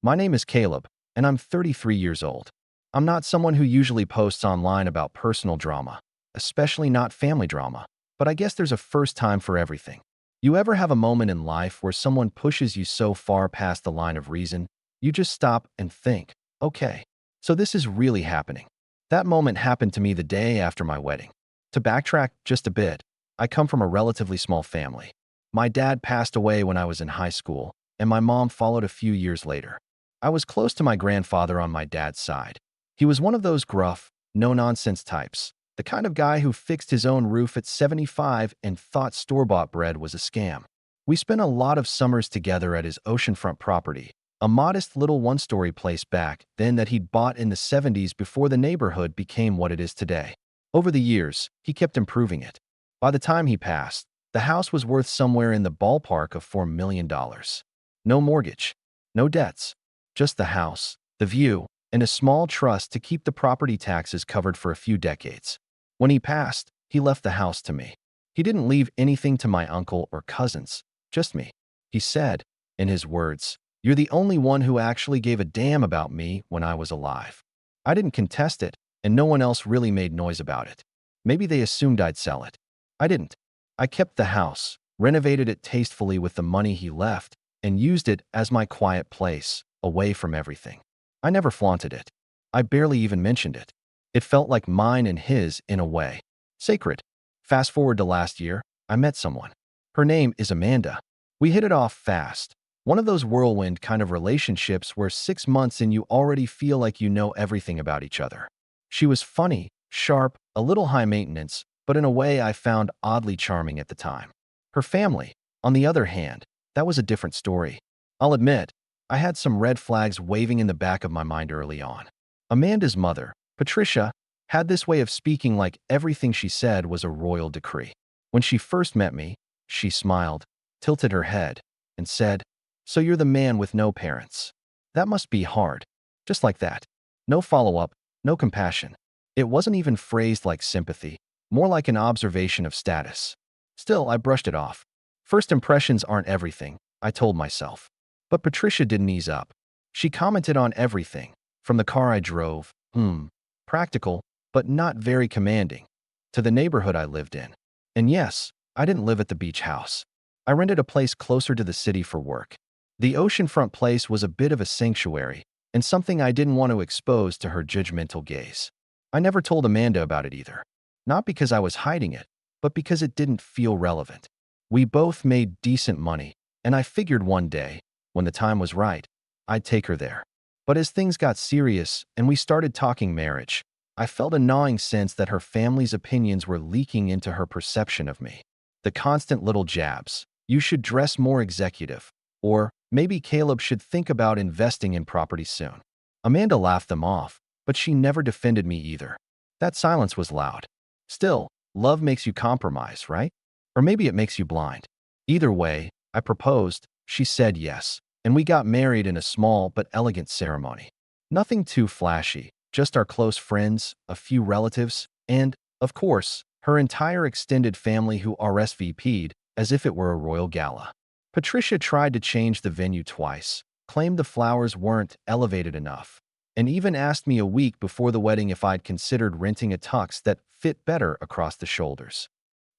My name is Caleb, and I'm 33 years old. I'm not someone who usually posts online about personal drama, especially not family drama, but I guess there's a first time for everything. You ever have a moment in life where someone pushes you so far past the line of reason, you just stop and think, okay, so this is really happening. That moment happened to me the day after my wedding. To backtrack just a bit, I come from a relatively small family. My dad passed away when I was in high school, and my mom followed a few years later. I was close to my grandfather on my dad's side. He was one of those gruff, no-nonsense types, the kind of guy who fixed his own roof at 75 and thought store-bought bread was a scam. We spent a lot of summers together at his Oceanfront property, a modest little one-story place back then that he'd bought in the 70s before the neighborhood became what it is today. Over the years, he kept improving it. By the time he passed, the house was worth somewhere in the ballpark of $4 million. No mortgage, no debts, just the house, the view, and a small trust to keep the property taxes covered for a few decades. When he passed, he left the house to me. He didn't leave anything to my uncle or cousins, just me. He said, in his words, "You're the only one who actually gave a damn about me when I was alive." I didn't contest it, and no one else really made noise about it. Maybe they assumed I'd sell it. I didn't. I kept the house, renovated it tastefully with the money he left, and used it as my quiet place, away from everything. I never flaunted it. I barely even mentioned it. It felt like mine and his in a way. Sacred. Fast forward to last year, I met someone. Her name is Amanda. We hit it off fast. One of those whirlwind kind of relationships where 6 months in you already feel like you know everything about each other. She was funny, sharp, a little high maintenance, but in a way I found oddly charming at the time. Her family, on the other hand, that was a different story. I'll admit, I had some red flags waving in the back of my mind early on. Amanda's mother, Patricia, had this way of speaking like everything she said was a royal decree. When she first met me, she smiled, tilted her head, and said, "So you're the man with no parents. That must be hard." Just like that. No follow-up, no compassion. It wasn't even phrased like sympathy, more like an observation of status. Still, I brushed it off. First impressions aren't everything, I told myself. But Patricia didn't ease up. She commented on everything, from the car I drove, practical, but not very commanding, to the neighborhood I lived in. And yes, I didn't live at the beach house. I rented a place closer to the city for work. The oceanfront place was a bit of a sanctuary, and something I didn't want to expose to her judgmental gaze. I never told Amanda about it either. Not because I was hiding it, but because it didn't feel relevant. We both made decent money, and I figured one day, when the time was right, I'd take her there. But as things got serious and we started talking marriage, I felt a gnawing sense that her family's opinions were leaking into her perception of me. The constant little jabs, "You should dress more executive," or "Maybe Caleb should think about investing in property soon." Amanda laughed them off, but she never defended me either. That silence was loud. Still, love makes you compromise, right? Or maybe it makes you blind. Either way, I proposed, she said yes, and we got married in a small but elegant ceremony. Nothing too flashy, just our close friends, a few relatives, and, of course, her entire extended family who RSVP'd as if it were a royal gala. Patricia tried to change the venue twice, claimed the flowers weren't elevated enough, and even asked me a week before the wedding if I'd considered renting a tux that fit better across the shoulders.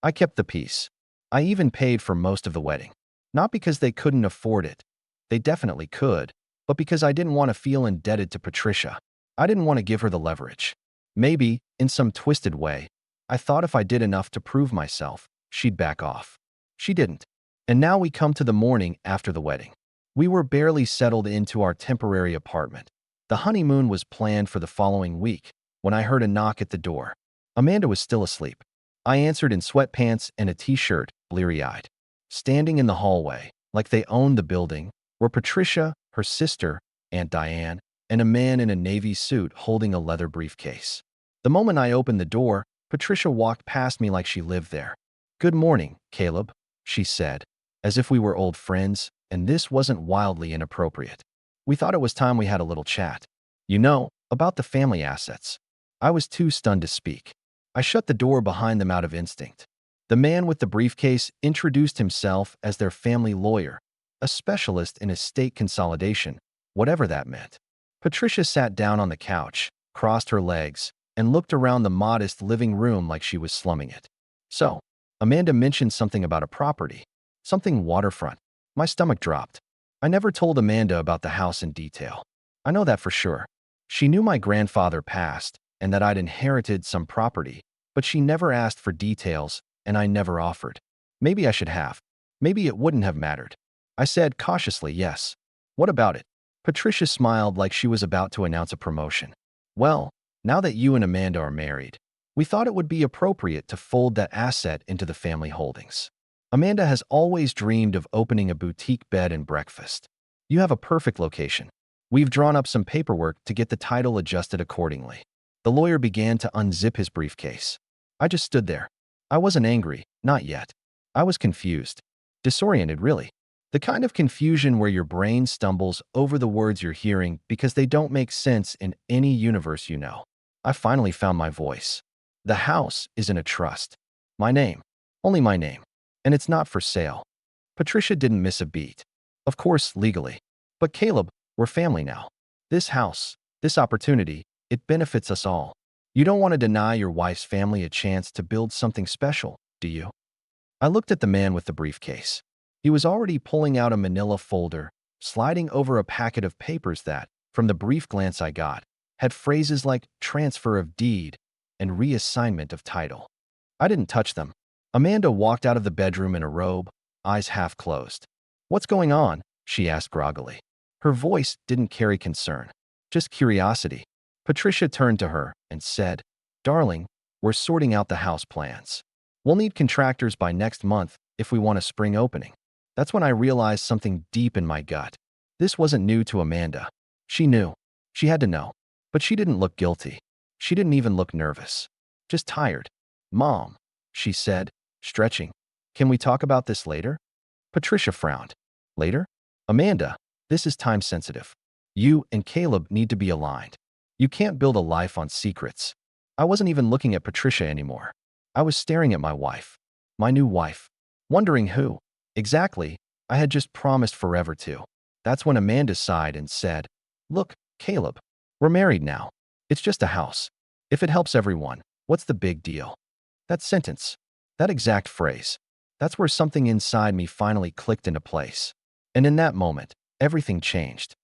I kept the peace. I even paid for most of the wedding. Not because they couldn't afford it. They definitely could, but because I didn't want to feel indebted to Patricia. I didn't want to give her the leverage. Maybe, in some twisted way, I thought if I did enough to prove myself, she'd back off. She didn't. And now we come to the morning after the wedding. We were barely settled into our temporary apartment. The honeymoon was planned for the following week when I heard a knock at the door. Amanda was still asleep. I answered in sweatpants and a t-shirt, bleary-eyed. Standing in the hallway, like they owned the building, were Patricia, her sister, Aunt Diane, and a man in a navy suit holding a leather briefcase. The moment I opened the door, Patricia walked past me like she lived there. "Good morning, Caleb," she said, as if we were old friends, and this wasn't wildly inappropriate. We thought it was time we had a little chat. You know, about the family assets. I was too stunned to speak. I shut the door behind them out of instinct. The man with the briefcase introduced himself as their family lawyer, a specialist in estate consolidation, whatever that meant. Patricia sat down on the couch, crossed her legs, and looked around the modest living room like she was slumming it. So, Amanda mentioned something about a property, something waterfront. My stomach dropped. I never told Amanda about the house in detail. I know that for sure. She knew my grandfather passed and that I'd inherited some property, but she never asked for details, and I never offered. Maybe I should have. Maybe it wouldn't have mattered. I said cautiously yes. What about it? Patricia smiled like she was about to announce a promotion. Well, now that you and Amanda are married, we thought it would be appropriate to fold that asset into the family holdings. Amanda has always dreamed of opening a boutique bed and breakfast. You have a perfect location. We've drawn up some paperwork to get the title adjusted accordingly. The lawyer began to unzip his briefcase. I just stood there. I wasn't angry, not yet. I was confused. Disoriented, really. The kind of confusion where your brain stumbles over the words you're hearing because they don't make sense in any universe you know. I finally found my voice. The house is in a trust. My name. Only my name. And it's not for sale. Patricia didn't miss a beat. Of course, legally. But Caleb, we're family now. This house, this opportunity, it benefits us all. You don't want to deny your wife's family a chance to build something special, do you? I looked at the man with the briefcase. He was already pulling out a manila folder, sliding over a packet of papers that, from the brief glance I got, had phrases like transfer of deed and reassignment of title. I didn't touch them. Amanda walked out of the bedroom in a robe, eyes half closed. "What's going on?" she asked groggily. Her voice didn't carry concern, just curiosity. Patricia turned to her and said, "Darling, we're sorting out the house plans. We'll need contractors by next month if we want a spring opening." That's when I realized something deep in my gut. This wasn't new to Amanda. She knew. She had to know. But she didn't look guilty. She didn't even look nervous. Just tired. "Mom," she said, stretching. "Can we talk about this later?" Patricia frowned. "Later?" "Amanda, this is time sensitive. You and Caleb need to be aligned. You can't build a life on secrets." I wasn't even looking at Patricia anymore. I was staring at my wife. My new wife. Wondering who, exactly, I had just promised forever to. That's when Amanda sighed and said, "Look, Caleb, we're married now. It's just a house. If it helps everyone, what's the big deal?" That sentence, that exact phrase, that's where something inside me finally clicked into place. And in that moment, everything changed.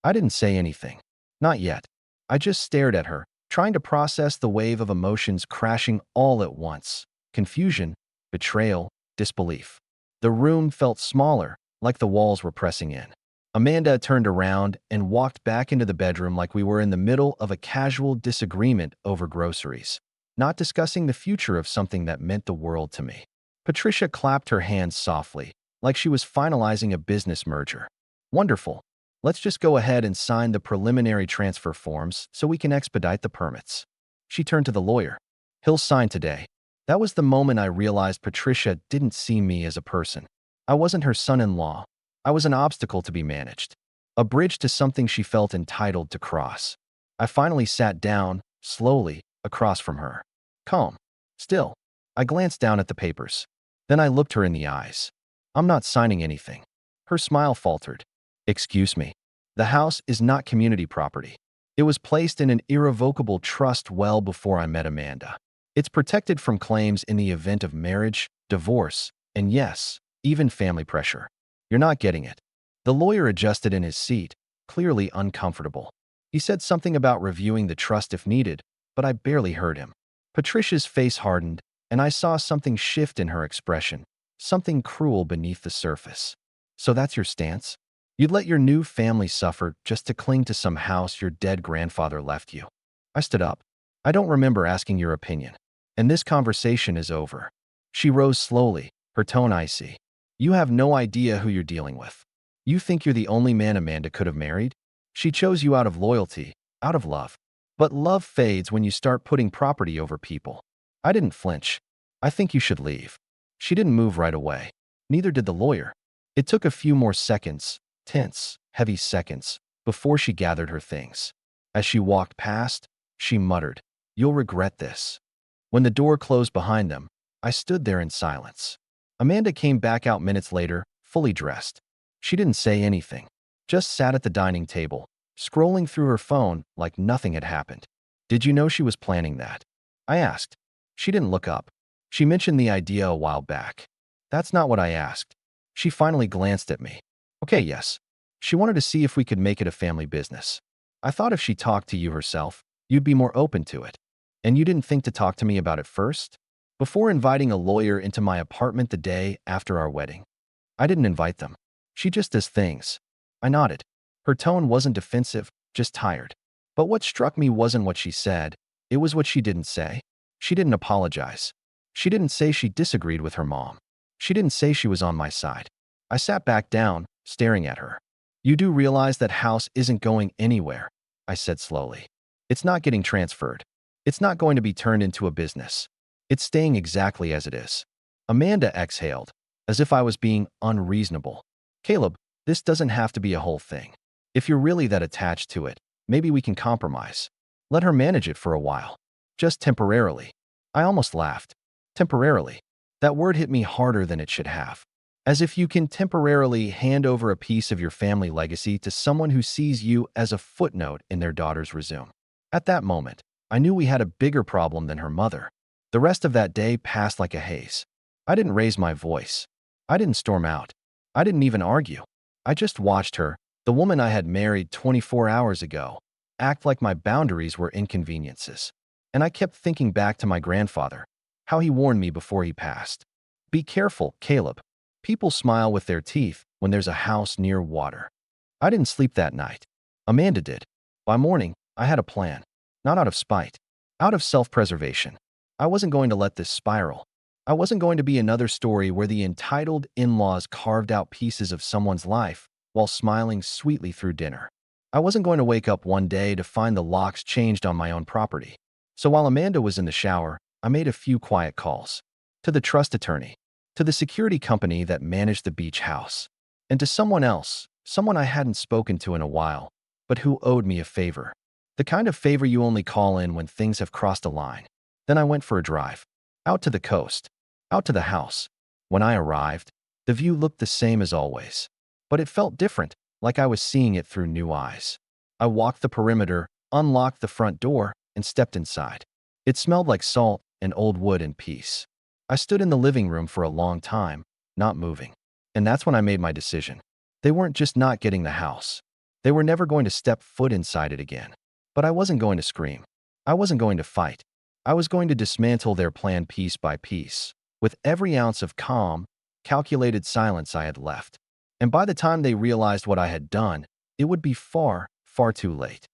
I didn't say anything. Not yet. I just stared at her, trying to process the wave of emotions crashing all at once. Confusion, betrayal, disbelief. The room felt smaller, like the walls were pressing in. Amanda turned around and walked back into the bedroom like we were in the middle of a casual disagreement over groceries, not discussing the future of something that meant the world to me. Patricia clapped her hands softly, like she was finalizing a business merger. "Wonderful. Let's just go ahead and sign the preliminary transfer forms so we can expedite the permits." She turned to the lawyer. "He'll sign today." That was the moment I realized Patricia didn't see me as a person. I wasn't her son-in-law. I was an obstacle to be managed. A bridge to something she felt entitled to cross. I finally sat down, slowly, across from her. Calm. Still. I glanced down at the papers. Then I looked her in the eyes. "I'm not signing anything." Her smile faltered. "Excuse me. The house is not community property. It was placed in an irrevocable trust well before I met Amanda. It's protected from claims in the event of marriage, divorce, and yes, even family pressure. You're not getting it." The lawyer adjusted in his seat, clearly uncomfortable. He said something about reviewing the trust if needed, but I barely heard him. Patricia's face hardened, and I saw something shift in her expression, something cruel beneath the surface. "So that's your stance? You'd let your new family suffer just to cling to some house your dead grandfather left you?" I stood up. "I don't remember asking your opinion. And this conversation is over." She rose slowly, her tone icy. "You have no idea who you're dealing with. You think you're the only man Amanda could have married? She chose you out of loyalty, out of love. But love fades when you start putting property over people." I didn't flinch. "I think you should leave." She didn't move right away. Neither did the lawyer. It took a few more seconds, tense, heavy seconds, before she gathered her things. As she walked past, she muttered, "You'll regret this." When the door closed behind them, I stood there in silence. Amanda came back out minutes later, fully dressed. She didn't say anything. just sat at the dining table, scrolling through her phone like nothing had happened. Did you know she was planning that? I asked. She didn't look up. She mentioned the idea a while back. That's not what I asked. She finally glanced at me. Okay, yes. She wanted to see if we could make it a family business. I thought if she talked to you herself, you'd be more open to it. And you didn't think to talk to me about it first? Before inviting a lawyer into my apartment the day after our wedding. I didn't invite them. She just does things. I nodded. Her tone wasn't defensive, just tired. But what struck me wasn't what she said, it was what she didn't say. She didn't apologize. She didn't say she disagreed with her mom. She didn't say she was on my side. I sat back down, staring at her. You do realize that house isn't going anywhere, I said slowly. It's not getting transferred. It's not going to be turned into a business. It's staying exactly as it is. Amanda exhaled, as if I was being unreasonable. Caleb, this doesn't have to be a whole thing. If you're really that attached to it, maybe we can compromise. Let her manage it for a while. Just temporarily. I almost laughed. Temporarily. That word hit me harder than it should have. As if you can temporarily hand over a piece of your family legacy to someone who sees you as a footnote in their daughter's resume. At that moment, I knew we had a bigger problem than her mother. The rest of that day passed like a haze. I didn't raise my voice. I didn't storm out. I didn't even argue. I just watched her, the woman I had married 24 hours ago, act like my boundaries were inconveniences. And I kept thinking back to my grandfather, how he warned me before he passed. Be careful, Caleb. People smile with their teeth when there's a house near water. I didn't sleep that night. Amanda did. By morning, I had a plan. Not out of spite. Out of self-preservation. I wasn't going to let this spiral. I wasn't going to be another story where the entitled in-laws carved out pieces of someone's life while smiling sweetly through dinner. I wasn't going to wake up one day to find the locks changed on my own property. So while Amanda was in the shower, I made a few quiet calls. To the trust attorney, to the security company that managed the beach house, and to someone else, someone I hadn't spoken to in a while, but who owed me a favor. The kind of favor you only call in when things have crossed a line. Then I went for a drive. Out to the coast. Out to the house. When I arrived, the view looked the same as always. But it felt different, like I was seeing it through new eyes. I walked the perimeter, unlocked the front door, and stepped inside. It smelled like salt and old wood and peace. I stood in the living room for a long time, not moving. And that's when I made my decision. They weren't just not getting the house. They were never going to step foot inside it again. But I wasn't going to scream. I wasn't going to fight. I was going to dismantle their plan piece by piece, with every ounce of calm, calculated silence I had left. And by the time they realized what I had done, it would be far, far too late.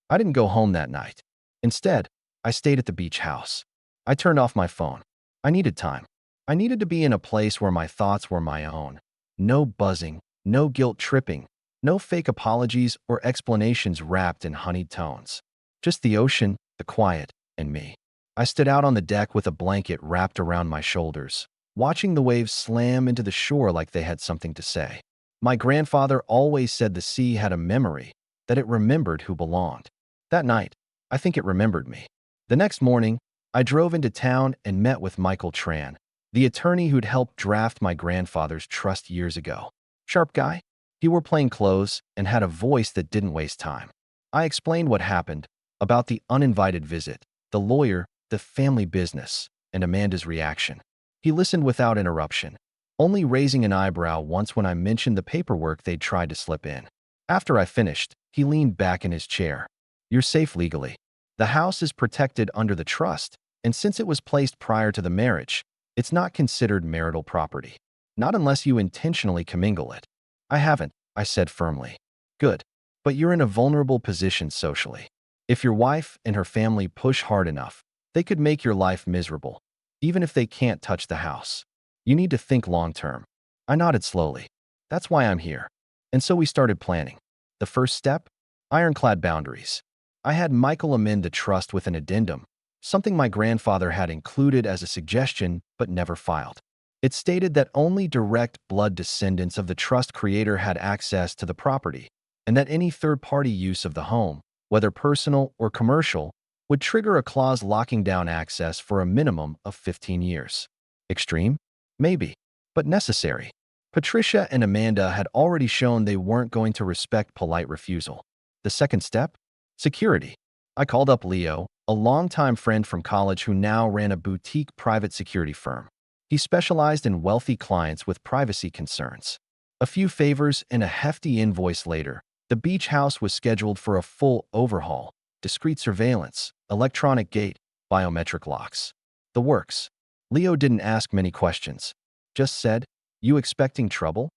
I didn't go home that night. Instead, I stayed at the beach house. I turned off my phone. I needed time. I needed to be in a place where my thoughts were my own. No buzzing, no guilt tripping, no fake apologies or explanations wrapped in honeyed tones. Just the ocean, the quiet, and me. I stood out on the deck with a blanket wrapped around my shoulders, watching the waves slam into the shore like they had something to say. My grandfather always said the sea had a memory, that it remembered who belonged. That night, I think it remembered me. The next morning, I drove into town and met with Michael Tran, the attorney who'd helped draft my grandfather's trust years ago. Sharp guy. He wore plain clothes and had a voice that didn't waste time. I explained what happened, about the uninvited visit, the lawyer, the family business, and Amanda's reaction. He listened without interruption, only raising an eyebrow once when I mentioned the paperwork they'd tried to slip in. After I finished, he leaned back in his chair. You're safe legally. The house is protected under the trust, and since it was placed prior to the marriage, it's not considered marital property. Not unless you intentionally commingle it. I haven't, I said firmly. Good. But you're in a vulnerable position socially. If your wife and her family push hard enough, they could make your life miserable, even if they can't touch the house. You need to think long-term. I nodded slowly. That's why I'm here. And so we started planning. The first step? Ironclad boundaries. I had Michael amend the trust with an addendum, something my grandfather had included as a suggestion but never filed. It stated that only direct blood descendants of the trust creator had access to the property, and that any third-party use of the home, whether personal or commercial, would trigger a clause locking down access for a minimum of 15 years. Extreme? Maybe, but necessary. Patricia and Amanda had already shown they weren't going to respect polite refusal. The second step? Security. I called up Leo, a longtime friend from college who now ran a boutique private security firm. He specialized in wealthy clients with privacy concerns. A few favors and a hefty invoice later, the beach house was scheduled for a full overhaul, discreet surveillance, electronic gate, biometric locks. The works. Leo didn't ask many questions. Just said, "You expecting trouble?"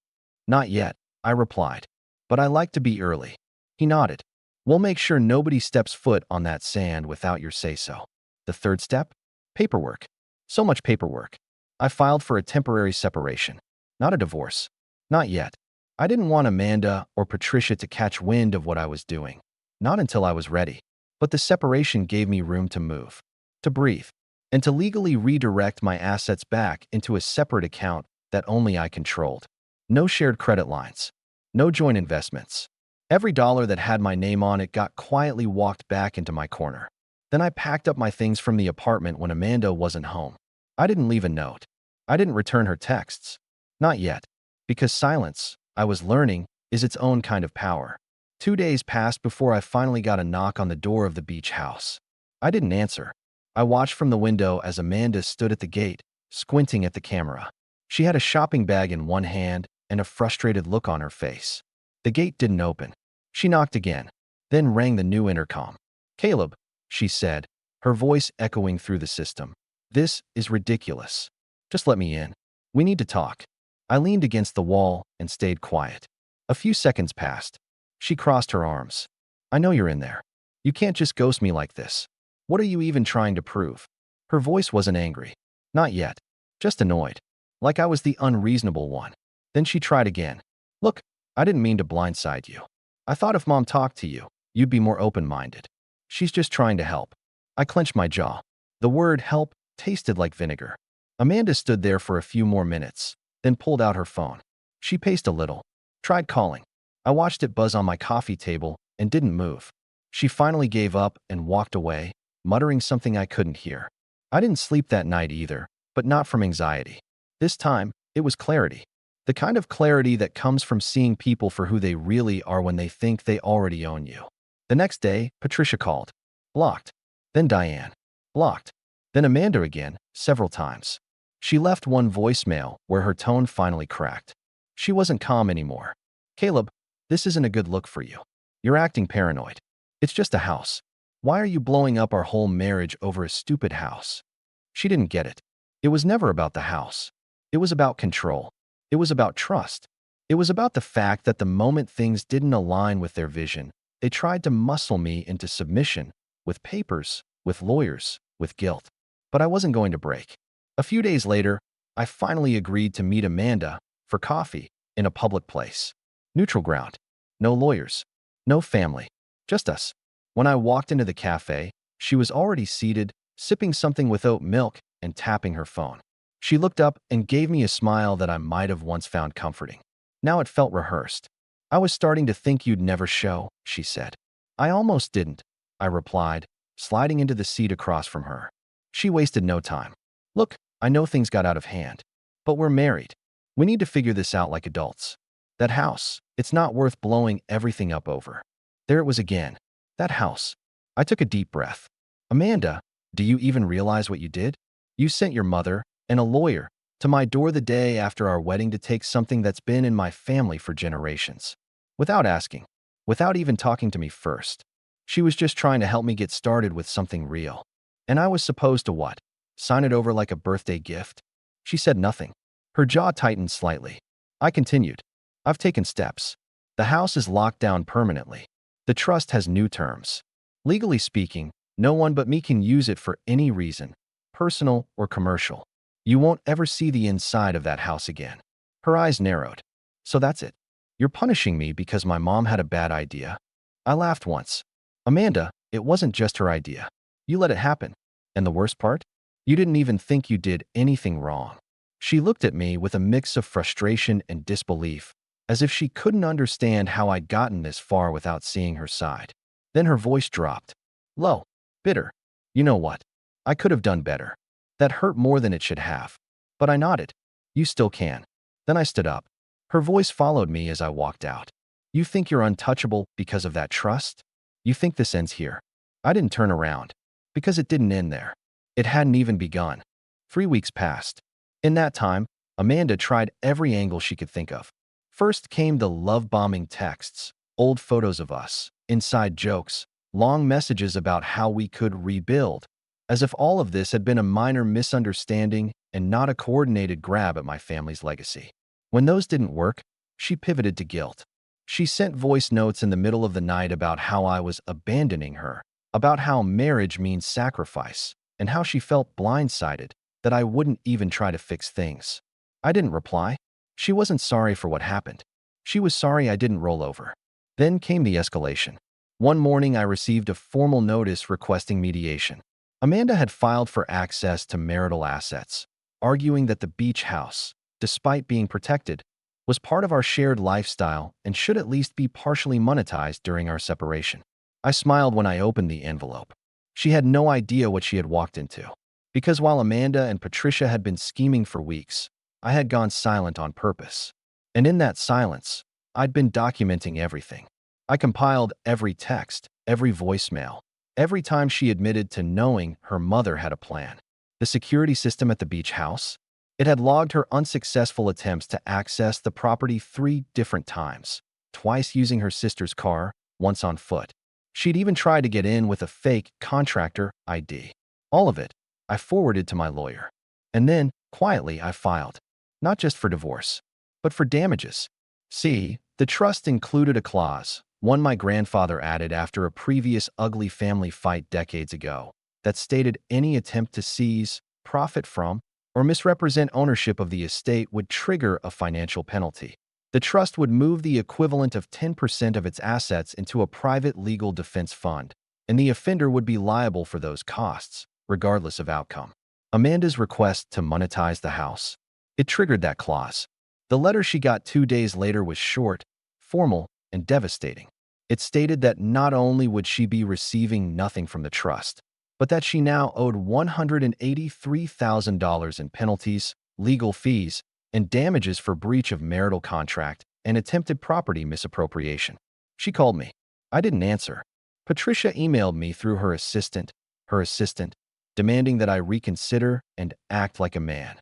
"Not yet," I replied. "But I like to be early." He nodded. "We'll make sure nobody steps foot on that sand without your say-so." The third step? Paperwork. So much paperwork. I filed for a temporary separation. Not a divorce. Not yet. I didn't want Amanda or Patricia to catch wind of what I was doing. Not until I was ready. But the separation gave me room to move, to breathe, and to legally redirect my assets back into a separate account that only I controlled. No shared credit lines. No joint investments. Every dollar that had my name on it got quietly walked back into my corner. Then I packed up my things from the apartment when Amanda wasn't home. I didn't leave a note. I didn't return her texts. Not yet. Because silence, I was learning, is its own kind of power. 2 days passed before I finally got a knock on the door of the beach house. I didn't answer. I watched from the window as Amanda stood at the gate, squinting at the camera. She had a shopping bag in one hand and a frustrated look on her face. The gate didn't open. She knocked again, then rang the new intercom. "Caleb," she said, her voice echoing through the system. "This is ridiculous. Just let me in. We need to talk." I leaned against the wall and stayed quiet. A few seconds passed. She crossed her arms. "I know you're in there. You can't just ghost me like this. What are you even trying to prove?" Her voice wasn't angry. Not yet. Just annoyed. Like I was the unreasonable one. Then she tried again. "Look, I didn't mean to blindside you. I thought if Mom talked to you, you'd be more open-minded. She's just trying to help." I clenched my jaw. The word help tasted like vinegar. Amanda stood there for a few more minutes, then pulled out her phone. She paced a little. Tried calling. I watched it buzz on my coffee table and didn't move. She finally gave up and walked away, muttering something I couldn't hear. I didn't sleep that night either, but not from anxiety. This time, it was clarity. The kind of clarity that comes from seeing people for who they really are when they think they already own you. The next day, Patricia called. Blocked. Then Diane. Blocked. Then Amanda again, several times. She left one voicemail where her tone finally cracked. She wasn't calm anymore. "Caleb, this isn't a good look for you. You're acting paranoid. It's just a house. Why are you blowing up our whole marriage over a stupid house?" She didn't get it. It was never about the house. It was about control. It was about trust. It was about the fact that the moment things didn't align with their vision, they tried to muscle me into submission, with papers, with lawyers, with guilt. But I wasn't going to break. A few days later, I finally agreed to meet Amanda for coffee in a public place. Neutral ground. No lawyers. No family. Just us. When I walked into the cafe, she was already seated, sipping something with oat milk and tapping her phone. She looked up and gave me a smile that I might have once found comforting. Now it felt rehearsed. "I was starting to think you'd never show," she said. "I almost didn't," I replied, sliding into the seat across from her. She wasted no time. "Look, I know things got out of hand, but we're married. We need to figure this out like adults. That house, it's not worth blowing everything up over." There it was again. That house. I took a deep breath. "Amanda, do you even realize what you did? You sent your mother and a lawyer to my door the day after our wedding to take something that's been in my family for generations. Without asking. Without even talking to me first. She was just trying to help me get started with something real. And I was supposed to what? Sign it over like a birthday gift?" She said nothing. Her jaw tightened slightly. I continued. "I've taken steps. The house is locked down permanently. The trust has new terms. Legally speaking, no one but me can use it for any reason, personal or commercial. You won't ever see the inside of that house again." Her eyes narrowed. "So that's it. You're punishing me because my mom had a bad idea?" I laughed once. "Amanda, it wasn't just her idea. You let it happen. And the worst part? You didn't even think you did anything wrong." She looked at me with a mix of frustration and disbelief, as if she couldn't understand how I'd gotten this far without seeing her side. Then her voice dropped. Low. Bitter. "You know what? I could have done better. That hurt more than it should have." But I nodded. "You still can." Then I stood up. Her voice followed me as I walked out. You think you're untouchable because of that trust? You think this ends here? I didn't turn around, because it didn't end there. It hadn't even begun. 3 weeks passed. In that time, Amanda tried every angle she could think of. First came the love-bombing texts, old photos of us, inside jokes, long messages about how we could rebuild, as if all of this had been a minor misunderstanding and not a coordinated grab at my family's legacy. When those didn't work, she pivoted to guilt. She sent voice notes in the middle of the night about how I was abandoning her, about how marriage means sacrifice, and how she felt blindsided that I wouldn't even try to fix things. I didn't reply. She wasn't sorry for what happened. She was sorry I didn't roll over. Then came the escalation. One morning, I received a formal notice requesting mediation. Amanda had filed for access to marital assets, arguing that the beach house, despite being protected, was part of our shared lifestyle and should at least be partially monetized during our separation. I smiled when I opened the envelope. She had no idea what she had walked into. Because while Amanda and Patricia had been scheming for weeks, I had gone silent on purpose. And in that silence, I'd been documenting everything. I compiled every text, every voicemail, every time she admitted to knowing her mother had a plan. The security system at the beach house? It had logged her unsuccessful attempts to access the property 3 different times, twice using her sister's car, once on foot. She'd even tried to get in with a fake contractor ID. All of it, I forwarded to my lawyer. And then, quietly, I filed. Not just for divorce, but for damages. See, the trust included a clause, one my grandfather added after a previous ugly family fight decades ago, that stated any attempt to seize, profit from, or misrepresent ownership of the estate would trigger a financial penalty. The trust would move the equivalent of 10% of its assets into a private legal defense fund, and the offender would be liable for those costs, regardless of outcome. Amanda's request to monetize the house, it triggered that clause. The letter she got 2 days later was short, formal, and devastating. It stated that not only would she be receiving nothing from the trust, but that she now owed $183,000 in penalties, legal fees, and damages for breach of marital contract and attempted property misappropriation. She called me. I didn't answer. Patricia emailed me through her assistant, demanding that I reconsider and act like a man.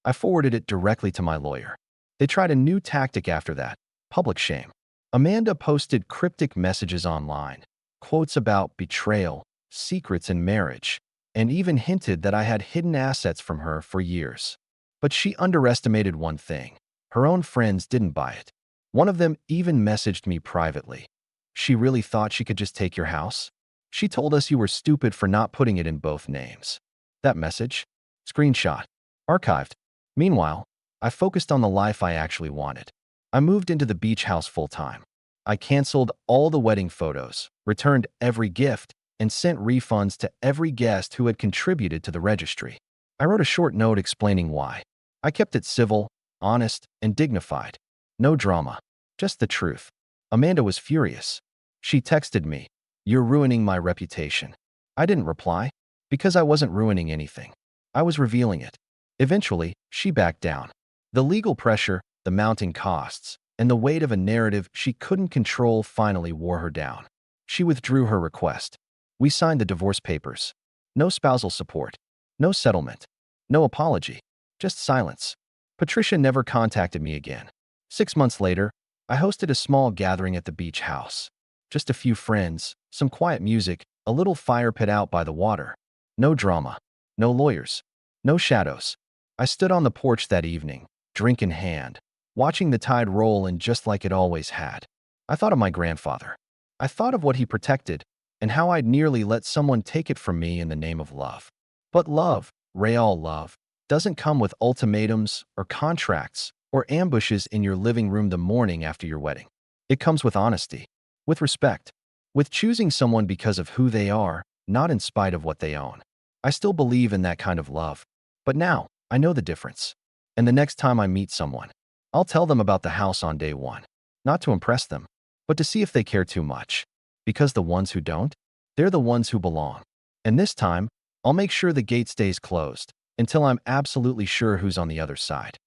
I forwarded it directly to my lawyer. They tried a new tactic after that, public shame. Amanda posted cryptic messages online, quotes about betrayal, secrets in marriage, and even hinted that I had hidden assets from her for years. But she underestimated one thing. Her own friends didn't buy it. One of them even messaged me privately. She really thought she could just take your house? She told us you were stupid for not putting it in both names. That message? Screenshot. Archived. Meanwhile, I focused on the life I actually wanted. I moved into the beach house full-time. I canceled all the wedding photos, returned every gift, and sent refunds to every guest who had contributed to the registry. I wrote a short note explaining why. I kept it civil, honest, and dignified. No drama, just the truth. Amanda was furious. She texted me, "You're ruining my reputation." I didn't reply, because I wasn't ruining anything. I was revealing it. Eventually, she backed down. The legal pressure, the mounting costs, and the weight of a narrative she couldn't control finally wore her down. She withdrew her request. We signed the divorce papers. No spousal support. No settlement. No apology. Just silence. Patricia never contacted me again. 6 months later, I hosted a small gathering at the beach house. Just a few friends, some quiet music, a little fire pit out by the water. No drama. No lawyers. No shadows. I stood on the porch that evening, drink in hand, watching the tide roll in just like it always had. I thought of my grandfather. I thought of what he protected and how I'd nearly let someone take it from me in the name of love. But love, real love, doesn't come with ultimatums or contracts or ambushes in your living room the morning after your wedding. It comes with honesty, with respect, with choosing someone because of who they are, not in spite of what they own. I still believe in that kind of love, but now I know the difference. And the next time I meet someone, I'll tell them about the house on day one, not to impress them, but to see if they care too much. Because the ones who don't, they're the ones who belong. And this time, I'll make sure the gate stays closed until I'm absolutely sure who's on the other side.